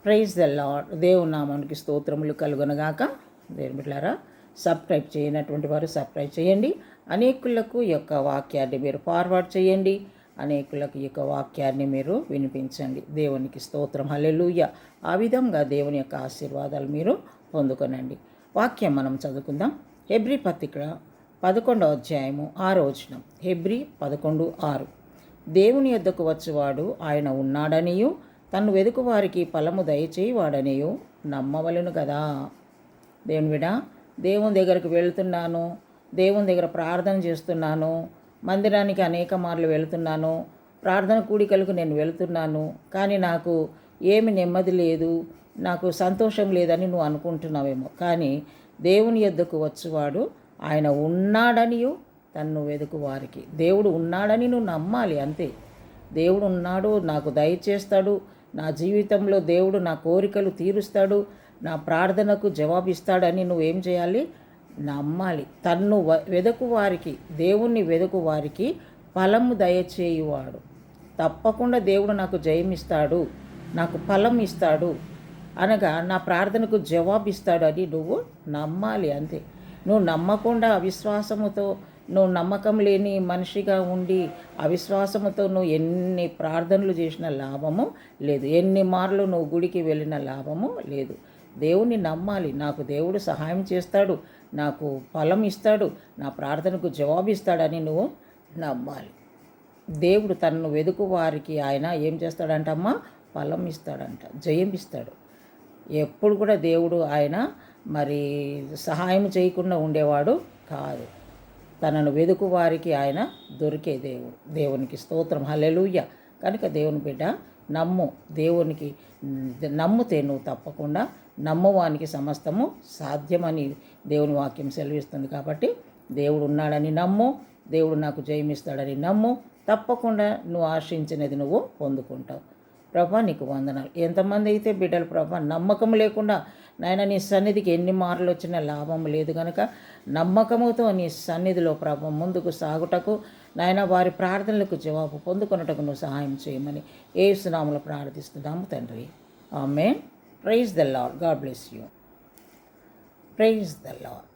Praise the lord. దేవుని నామానికి స్తోత్రములు కలుగునగాక. దేవుని బిడ్డలారా, సబ్స్క్రైబ్ చేయనటువంటి వారు సబ్స్క్రైబ్ చేయండి. అనేకులకు ఈ యొక్క వాక్యాన్ని మీరు ఫార్వర్డ్ చేయండి. అనేకులకు ఈ యొక్క వాక్యాన్ని మీరు వినిపించండి. దేవునికి స్తోత్రం, హల్లెలూయా. ఆ విధంగా దేవుని యొక్క ఆశీర్వాదాలు మీరు పొందుకొనండి. వాక్యం మనం చదువుకుందాం. హెబ్రీ పత్రిక 11వ అధ్యాయము 6వ వచనం. హెబ్రీ 11:6. దేవుని యొద్దకు వచ్చువాడు ఆయన ఉన్నాడనియు తన్ను వెదుకు వారికి ఫలము దయచేయవాడనియు నమ్మవలెను కదా. దేవుని బిడ్డ, దేవుని దగ్గరకు వెళ్తున్నాను, దేవుని దగ్గర ప్రార్థన చేస్తున్నాను, మందిరానికి అనేక మార్లు వెళుతున్నాను, ప్రార్థన కూడికలకు నేను వెళుతున్నాను, కానీ నాకు ఏమి నెమ్మది లేదు, నాకు సంతోషం లేదని నువ్వు అనుకుంటున్నావేమో. కానీ దేవుని యొద్దకు వచ్చేవాడు ఆయన ఉన్నాడనియు తన్ను వెదుకు వారికి. దేవుడు ఉన్నాడని నువ్వు నమ్మాలి, అంతే. దేవుడు ఉన్నాడు, నాకు దయచేస్తాడు, నా జీవితంలో దేవుడు నా కోరికలు తీరుస్తాడు, నా ప్రార్థనకు జవాబిస్తాడని నువ్వేం చేయాలి? నమ్మాలి. తన్ను వెదకు వారికి, దేవుణ్ణి వెదకు వారికి ఫలము దయచేయువాడు. తప్పకుండా దేవుడు నాకు జయమిస్తాడు, నాకు ఫలం ఇస్తాడు, అనగా నా ప్రార్థనకు జవాబిస్తాడు అని నువ్వు నమ్మాలి, అంతే. నువ్వు నమ్మకుండా అవిశ్వాసముతో, నువ్వు నమ్మకం లేని మనిషిగా ఉండి అవిశ్వాసముతో నువ్వు ఎన్ని ప్రార్థనలు చేసిన లాభము లేదు, ఎన్ని మార్లు నువ్వు గుడికి వెళ్ళిన లాభము లేదు. దేవుణ్ణి నమ్మాలి. నాకు దేవుడు సహాయం చేస్తాడు, నాకు ఫలం ఇస్తాడు, నా ప్రార్థనకు జవాబిస్తాడని నువ్వు నమ్మాలి. దేవుడు తనను వెదుకు వారికి ఆయన ఏం చేస్తాడంటమ్మా? ఫలం ఇస్తాడంట, జయం ఇస్తాడు. ఎప్పుడు కూడా దేవుడు ఆయన మరి సహాయం చేయకుండా ఉండేవాడు కాదు. తనను వెదుకు వారికి ఆయన దొరికే దేవుడు. దేవునికి స్తోత్రం, హల్లెలూయా. కనుక దేవుని బిడ్డ, నమ్ము. దేవునికి నమ్ముతే నువ్వు తప్పకుండా నమ్మవానికి సమస్తము సాధ్యమని దేవుని వాక్యం సెలవిస్తుంది. కాబట్టి దేవుడు ఉన్నాడని నమ్ము, దేవుడు నాకు జయమిస్తాడని నమ్ము, తప్పకుండా నువ్వు ఆశించినది నువ్వు పొందుకుంటావు. ప్రభా నీకు వందనాలు. ఎంతమంది అయితే బిడ్డలు ప్రభా నమ్మకం లేకుండా, నాయన నీ సన్నిధికి ఎన్ని మార్లు వచ్చినా లాభం లేదు కనుక నమ్మకముతో నీ సన్నిధిలో ప్రభా ముందుకు సాగుటకు, నాయన వారి ప్రార్థనలకు జవాబు పొందుకొనుటకు నువ్వు సహాయం చేయమని యేసు నామములో ప్రార్థిస్తున్నాము తండ్రి. Amen. Praise the Lord. God bless you. Praise the lord.